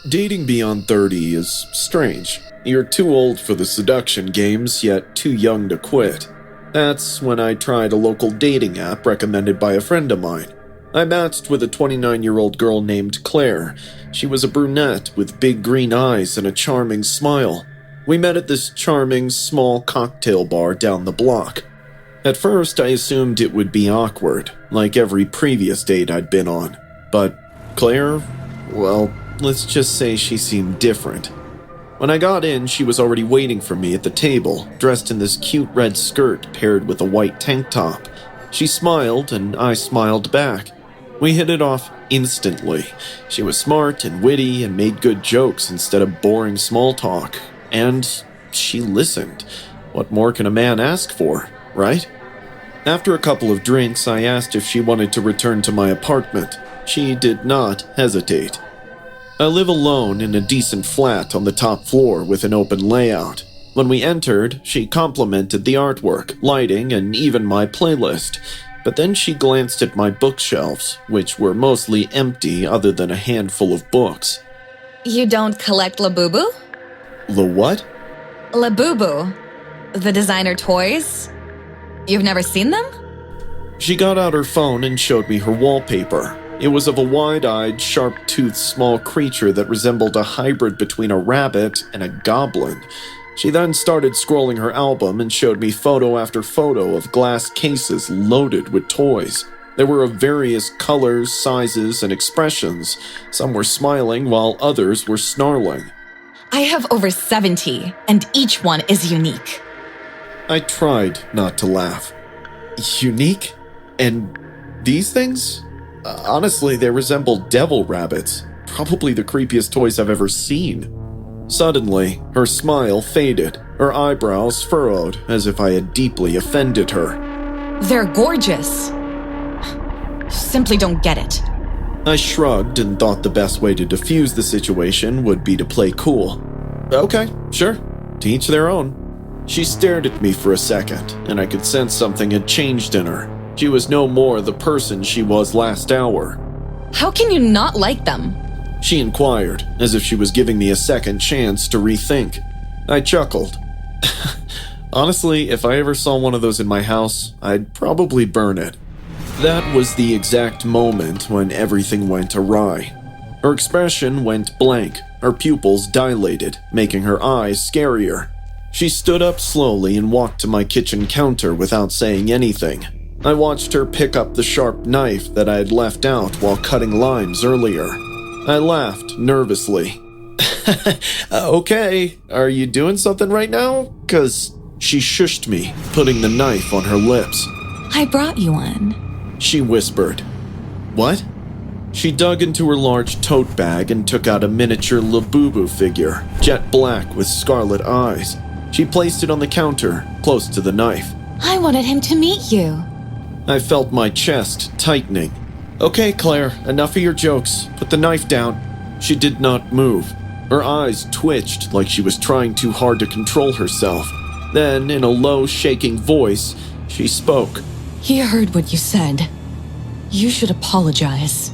Dating beyond 30 is strange. You're too old for the seduction games, yet too young to quit. That's when I tried a local dating app recommended by a friend of mine. I matched with a 29-year-old girl named Claire. She was a brunette with big green eyes and a charming smile. We met at this charming, small cocktail bar down the block. At first, I assumed it would be awkward, like every previous date I'd been on. But Claire, well, let's just say she seemed different. When I got in, she was already waiting for me at the table, dressed in this cute red skirt paired with a white tank top. She smiled, and I smiled back. We hit it off instantly. She was smart and witty and made good jokes instead of boring small talk. And she listened. What more can a man ask for, right? After a couple of drinks, I asked if she wanted to return to my apartment. She did not hesitate. I live alone in a decent flat on the top floor with an open layout. When we entered, she complimented the artwork, lighting, and even my playlist. But then she glanced at my bookshelves, which were mostly empty other than a handful of books. You don't collect Labubu? The what? Labubu. The designer toys? You've never seen them? She got out her phone and showed me her wallpaper. It was of a wide-eyed, sharp-toothed small creature that resembled a hybrid between a rabbit and a goblin. She then started scrolling her album and showed me photo after photo of glass cases loaded with toys. They were of various colors, sizes, and expressions. Some were smiling while others were snarling. I have over 70, and each one is unique. I tried not to laugh. Unique? And these things? Honestly, they resemble devil rabbits. Probably the creepiest toys I've ever seen. Suddenly, her smile faded, her eyebrows furrowed as if I had deeply offended her. They're gorgeous. Simply don't get it. I shrugged and thought the best way to diffuse the situation would be to play cool. Okay, sure. To each their own. She stared at me for a second, and I could sense something had changed in her. She was no more the person she was last hour. How can you not like them? She inquired, as if she was giving me a second chance to rethink. I chuckled. Honestly, if I ever saw one of those in my house, I'd probably burn it. That was the exact moment when everything went awry. Her expression went blank, her pupils dilated, making her eyes scarier. She stood up slowly and walked to my kitchen counter without saying anything. I watched her pick up the sharp knife that I had left out while cutting limes earlier. I laughed nervously. Okay, are you doing something right now? 'Cause she shushed me, putting the knife on her lips. I brought you one. She whispered. What? She dug into her large tote bag and took out a miniature Labubu figure, jet black with scarlet eyes. She placed it on the counter, close to the knife. I wanted him to meet you. I felt my chest tightening. Okay, Claire, enough of your jokes. Put the knife down. She did not move. Her eyes twitched like she was trying too hard to control herself. Then, in a low, shaking voice, she spoke. He heard what you said. You should apologize.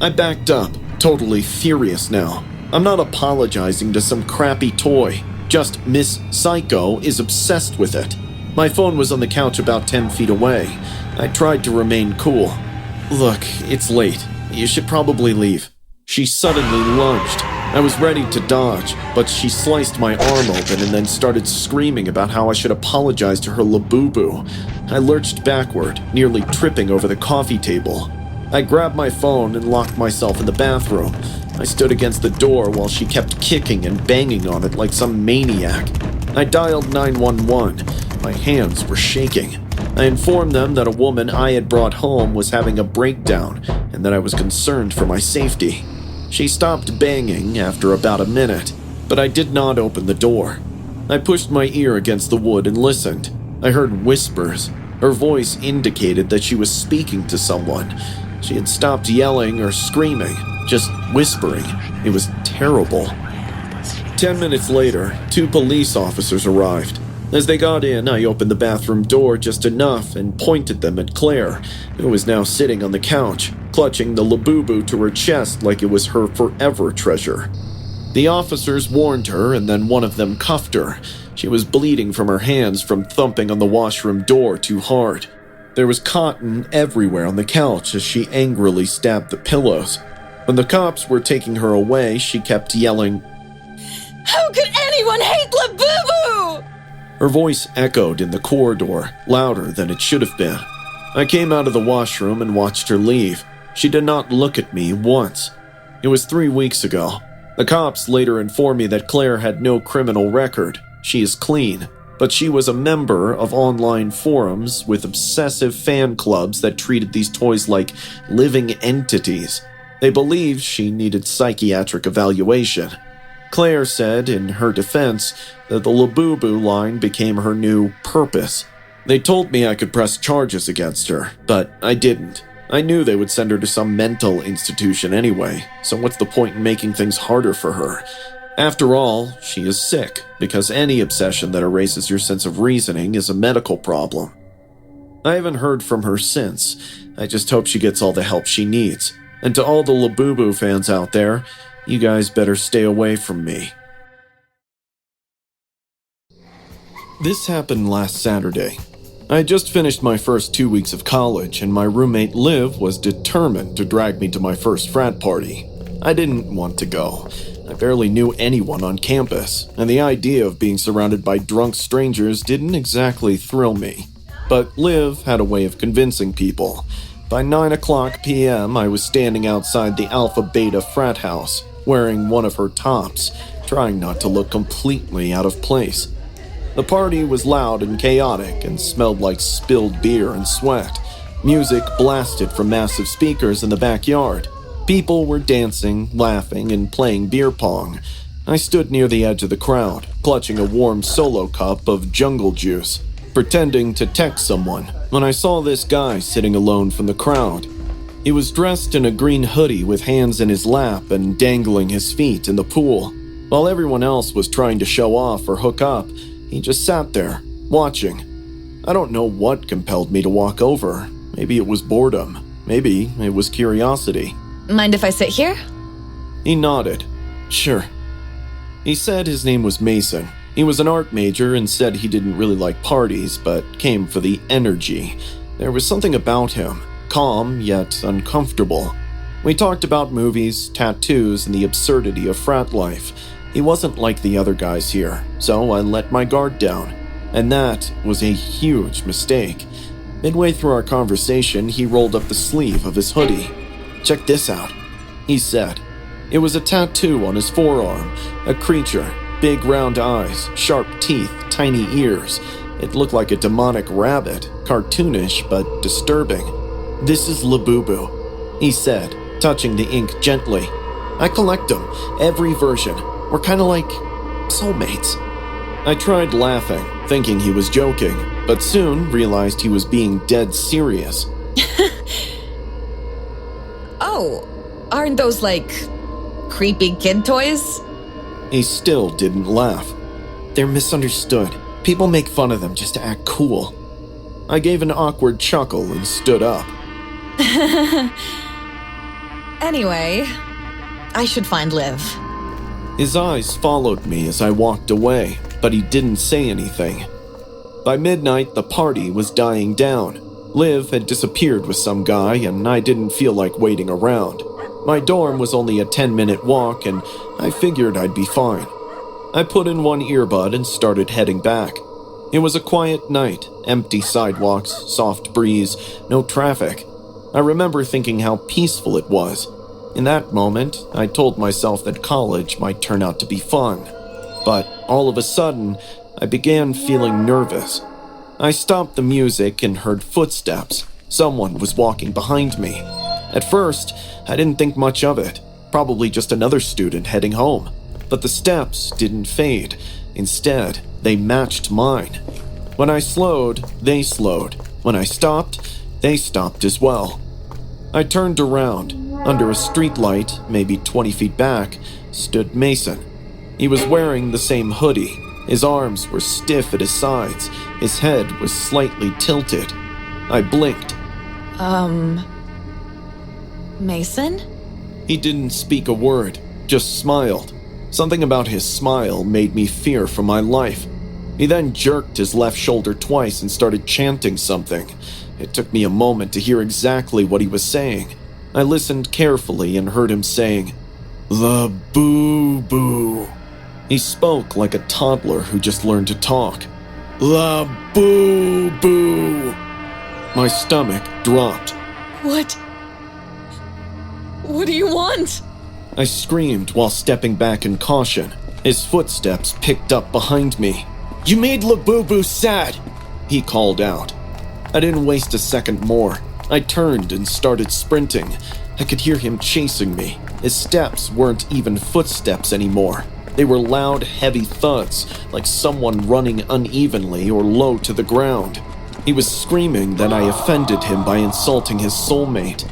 I backed up, totally furious now. I'm not apologizing to some crappy toy. Just Miss Psycho is obsessed with it. My phone was on the couch about 10 feet away. I tried to remain cool. Look, it's late. You should probably leave. She suddenly lunged. I was ready to dodge, but she sliced my arm open and then started screaming about how I should apologize to her Labubu. I lurched backward, nearly tripping over the coffee table. I grabbed my phone and locked myself in the bathroom. I stood against the door while she kept kicking and banging on it like some maniac. I dialed 911. My hands were shaking. I informed them that a woman I had brought home was having a breakdown and that I was concerned for my safety. She stopped banging after about a minute, but I did not open the door. I pushed my ear against the wood and listened. I heard whispers. Her voice indicated that she was speaking to someone. She had stopped yelling or screaming, just whispering. It was terrible. 10 minutes later, 2 police officers arrived. As they got in, I opened the bathroom door just enough and pointed them at Claire, who was now sitting on the couch. clutching the Labubu to her chest like it was her forever treasure. The officers warned her, and then one of them cuffed her. She was bleeding from her hands from thumping on the washroom door too hard. There was cotton everywhere on the couch as she angrily stabbed the pillows. When the cops were taking her away, she kept yelling, "How could anyone hate Labubu?" Her voice echoed in the corridor, louder than it should have been. I came out of the washroom and watched her leave. She did not look at me once. It was 3 weeks ago. The cops later informed me that Claire had no criminal record. She is clean, but she was a member of online forums with obsessive fan clubs that treated these toys like living entities. They believed she needed psychiatric evaluation. Claire said, in her defense, that the Labubu line became her new purpose. They told me I could press charges against her, but I didn't. I knew they would send her to some mental institution anyway, so what's the point in making things harder for her? After all, she is sick, because any obsession that erases your sense of reasoning is a medical problem. I haven't heard from her since. I just hope she gets all the help she needs. And to all the Labubu fans out there, you guys better stay away from me. This happened last Saturday. I had just finished my first 2 weeks of college, and my roommate Liv was determined to drag me to my first frat party. I didn't want to go. I barely knew anyone on campus, and the idea of being surrounded by drunk strangers didn't exactly thrill me. But Liv had a way of convincing people. By 9:00 p.m., I was standing outside the Alpha Beta frat house, wearing one of her tops, trying not to look completely out of place. The party was loud and chaotic and smelled like spilled beer and sweat. Music blasted from massive speakers in the backyard. People were dancing, laughing, and playing beer pong. I stood near the edge of the crowd, clutching a warm solo cup of jungle juice, pretending to text someone, when I saw this guy sitting alone from the crowd. He was dressed in a green hoodie with hands in his lap and dangling his feet in the pool. While everyone else was trying to show off or hook up, he just sat there, watching. I don't know what compelled me to walk over. Maybe it was boredom. Maybe it was curiosity. Mind if I sit here? He nodded. Sure. He said his name was Mason. He was an art major and said he didn't really like parties, but came for the energy. There was something about him, calm yet uncomfortable. We talked about movies, tattoos, and the absurdity of frat life. He wasn't like the other guys here, so I let my guard down. And that was a huge mistake. Midway through our conversation, he rolled up the sleeve of his hoodie. Check this out, he said. It was a tattoo on his forearm, a creature, big round eyes, sharp teeth, tiny ears. It looked like a demonic rabbit, cartoonish but disturbing. This is Labubu, he said, touching the ink gently. I collect them, every version. We're kind of like soulmates. I tried laughing, thinking he was joking, but soon realized he was being dead serious. Oh, aren't those like creepy kid toys? He still didn't laugh. They're misunderstood. People make fun of them just to act cool. I gave an awkward chuckle and stood up. Anyway, I should find Liv. His eyes followed me as I walked away, but he didn't say anything. By midnight, the party was dying down. Liv had disappeared with some guy, and I didn't feel like waiting around. My dorm was only a 10-minute walk, and I figured I'd be fine. I put in one earbud and started heading back. It was a quiet night, empty sidewalks, soft breeze, no traffic. I remember thinking how peaceful it was. In that moment, I told myself that college might turn out to be fun. But all of a sudden, I began feeling nervous. I stopped the music and heard footsteps. Someone was walking behind me. At first, I didn't think much of it. Probably just another student heading home. But the steps didn't fade. Instead, they matched mine. When I slowed, they slowed. When I stopped, they stopped as well. I turned around. Under a streetlight, maybe 20 feet back, stood Mason. He was wearing the same hoodie. His arms were stiff at his sides. His head was slightly tilted. I blinked. Mason? He didn't speak a word, just smiled. Something about his smile made me fear for my life. He then jerked his left shoulder twice and started chanting something. It took me a moment to hear exactly what he was saying. I listened carefully and heard him saying, "Labubu." He spoke like a toddler who just learned to talk. "Labubu." My stomach dropped. What do you want? I screamed while stepping back in caution. His footsteps picked up behind me. "You made Labubu sad," he called out. I didn't waste a second more. I turned and started sprinting. I could hear him chasing me. His steps weren't even footsteps anymore. They were loud, heavy thuds, like someone running unevenly or low to the ground. He was screaming that I offended him by insulting his soulmate.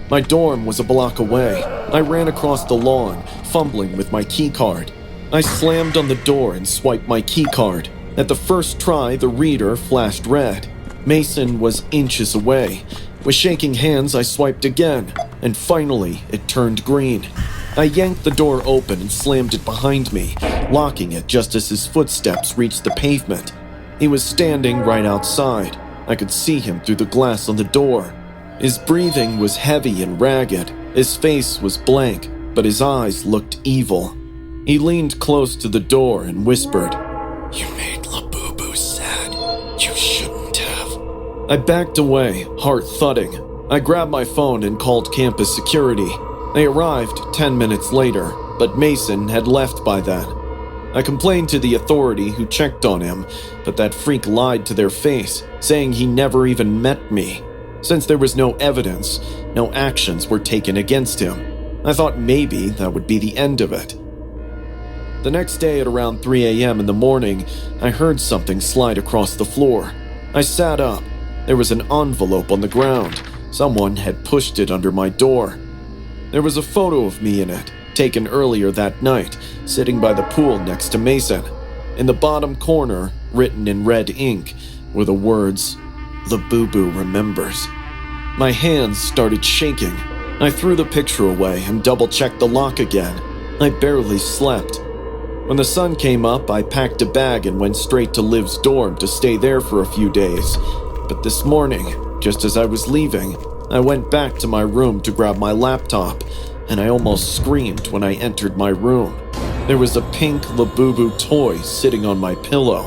My dorm was a block away. I ran across the lawn, fumbling with my keycard. I slammed on the door and swiped my keycard. At the first try, the reader flashed red. Mason was inches away. With shaking hands, I swiped again, and finally, it turned green. I yanked the door open and slammed it behind me, locking it just as his footsteps reached the pavement. He was standing right outside. I could see him through the glass on the door. His breathing was heavy and ragged. His face was blank, but his eyes looked evil. He leaned close to the door and whispered, "You made Labubu sad. You shouldn't have." I backed away, heart thudding. I grabbed my phone and called campus security. They arrived 10 minutes later, but Mason had left by then. I complained to the authority who checked on him, but that freak lied to their face, saying he never even met me. Since there was no evidence, no actions were taken against him. I thought maybe that would be the end of it. The next day at around 3 a.m. in the morning, I heard something slide across the floor. I sat up. There was an envelope on the ground. Someone had pushed it under my door. There was a photo of me in it, taken earlier that night, sitting by the pool next to Mason. In the bottom corner, written in red ink, were the words, "Labubu remembers." My hands started shaking. I threw the picture away and double-checked the lock again. I barely slept. When the sun came up, I packed a bag and went straight to Liv's dorm to stay there for a few days. But this morning, just as I was leaving, I went back to my room to grab my laptop, and I almost screamed when I entered my room. There was a pink Labubu toy sitting on my pillow.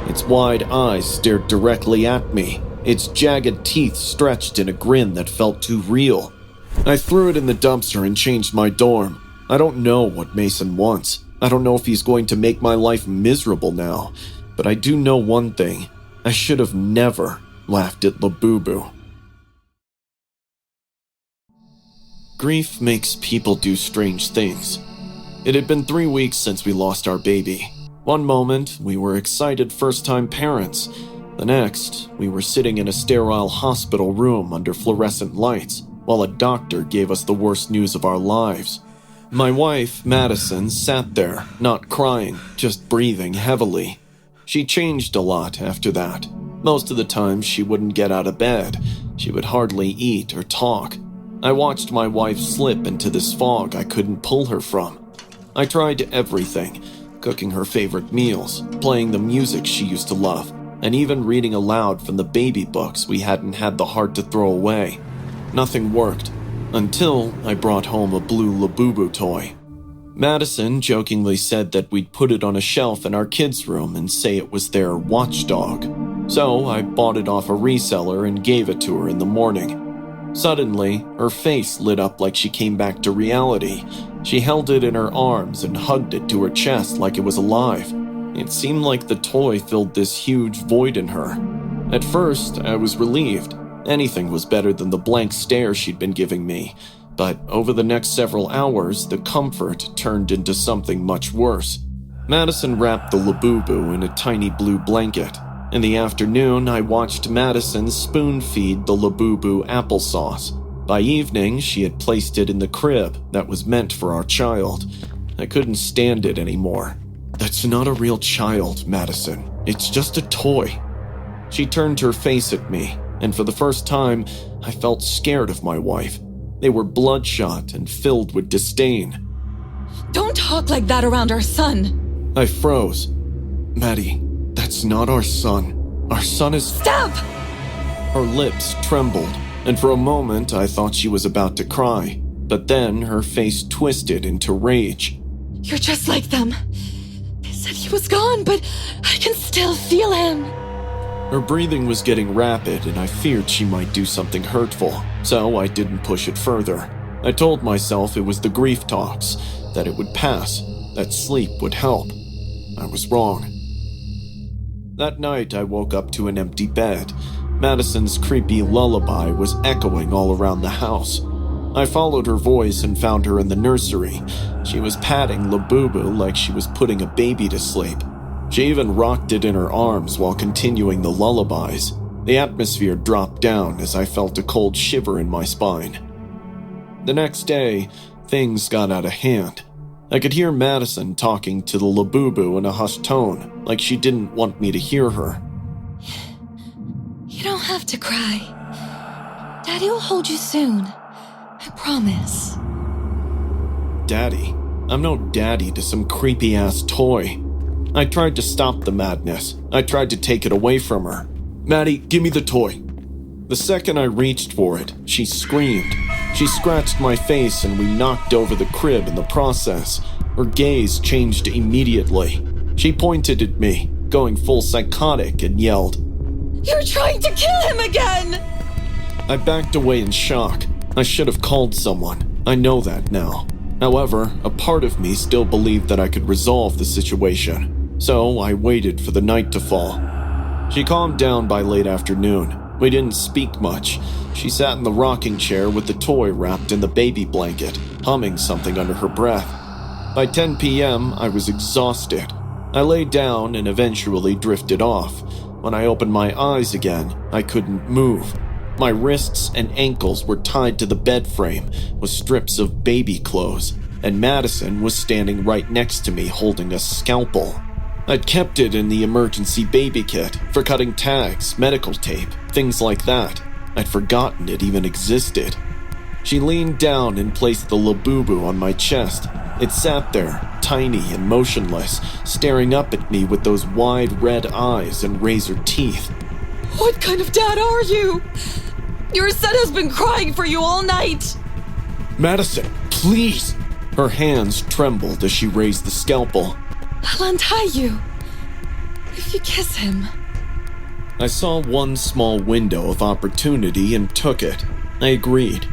Its wide eyes stared directly at me, its jagged teeth stretched in a grin that felt too real. I threw it in the dumpster and changed my dorm. I don't know what Mason wants. I don't know if he's going to make my life miserable now, but I do know one thing. I should have never laughed at Labubu. Grief makes people do strange things. It had been 3 weeks since we lost our baby. One moment, we were excited first-time parents. The next, we were sitting in a sterile hospital room under fluorescent lights, while a doctor gave us the worst news of our lives. My wife, Madison, sat there, not crying, just breathing heavily. She changed a lot after that. Most of the time, she wouldn't get out of bed. She would hardly eat or talk. I watched my wife slip into this fog I couldn't pull her from. I tried everything, cooking her favorite meals, playing the music she used to love, and even reading aloud from the baby books we hadn't had the heart to throw away. Nothing worked, until I brought home a blue Labubu toy. Madison jokingly said that we'd put it on a shelf in our kids' room and say it was their watchdog. So I bought it off a reseller and gave it to her in the morning. Suddenly, her face lit up like she came back to reality. She held it in her arms and hugged it to her chest like it was alive. It seemed like the toy filled this huge void in her. At first, I was relieved. Anything was better than the blank stare she'd been giving me. But over the next several hours, the comfort turned into something much worse. Madison wrapped the Labubu in a tiny blue blanket. In the afternoon, I watched Madison spoon-feed the Labubu applesauce. By evening, she had placed it in the crib that was meant for our child. I couldn't stand it anymore. "That's not a real child, Madison. It's just a toy." She turned her face at me, and for the first time, I felt scared of my wife. They were bloodshot and filled with disdain. Don't talk like that around our son. I froze. Maddie, that's not our son. Our son is— Stop! Her lips trembled, and for a moment I thought she was about to cry, but then her face twisted into rage. You're just like them. They said he was gone, but I can still feel him. Her breathing was getting rapid, and I feared she might do something hurtful, so I didn't push it further. I told myself it was the grief talks, that it would pass, that sleep would help. I was wrong. That night, I woke up to an empty bed. Madison's creepy lullaby was echoing all around the house. I followed her voice and found her in the nursery. She was patting Labubu like she was putting a baby to sleep. She even rocked it in her arms while continuing the lullabies. The atmosphere dropped down as I felt a cold shiver in my spine. The next day, things got out of hand. I could hear Madison talking to the Labubu in a hushed tone, like she didn't want me to hear her. You don't have to cry. Daddy will hold you soon. I promise. Daddy? I'm no daddy to some creepy-ass toy. I tried to stop the madness. I tried to take it away from her. Maddie, give me the toy. The second I reached for it, she screamed. She scratched my face and we knocked over the crib in the process. Her gaze changed immediately. She pointed at me, going full psychotic, and yelled, You're trying to kill him again! I backed away in shock. I should have called someone. I know that now. However, a part of me still believed that I could resolve the situation. So I waited for the night to fall. She calmed down by late afternoon. We didn't speak much. She sat in the rocking chair with the toy wrapped in the baby blanket, humming something under her breath. By 10 p.m., I was exhausted. I lay down and eventually drifted off. When I opened my eyes again, I couldn't move. My wrists and ankles were tied to the bed frame with strips of baby clothes, and Madison was standing right next to me holding a scalpel. I'd kept it in the emergency baby kit for cutting tags, medical tape, things like that. I'd forgotten it even existed. She leaned down and placed the Labubu on my chest. It sat there, tiny and motionless, staring up at me with those wide red eyes and razor teeth. What kind of dad are you? Your son has been crying for you all night. Madison, please! Her hands trembled as she raised the scalpel. I'll untie you if you kiss him. I saw one small window of opportunity and took it. I agreed.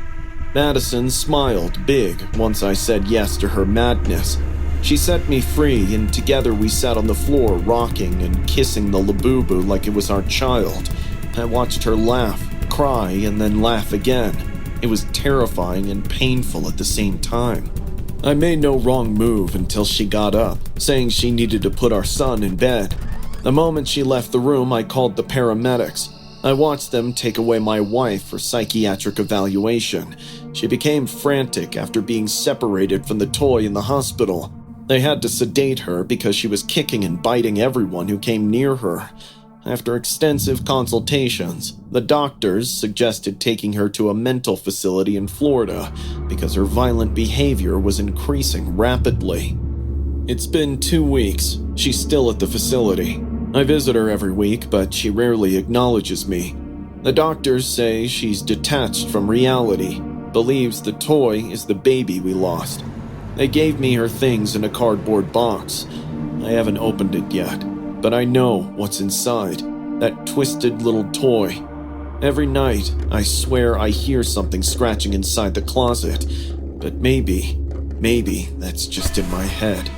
Madison smiled big once I said yes to her madness. She set me free, and together we sat on the floor rocking and kissing the Labubu like it was our child. I watched her laugh, cry, and then laugh again. It was terrifying and painful at the same time. I made no wrong move until she got up, saying she needed to put our son in bed. The moment she left the room, I called the paramedics. I watched them take away my wife for psychiatric evaluation. She became frantic after being separated from the toy in the hospital. They had to sedate her because she was kicking and biting everyone who came near her. After extensive consultations, the doctors suggested taking her to a mental facility in Florida because her violent behavior was increasing rapidly. It's been 2 weeks. She's still at the facility. I visit her every week, but she rarely acknowledges me. The doctors say she's detached from reality, believes the toy is the baby we lost. They gave me her things in a cardboard box. I haven't opened it yet, but I know what's inside, that twisted little toy. Every night, I swear I hear something scratching inside the closet, but maybe that's just in my head.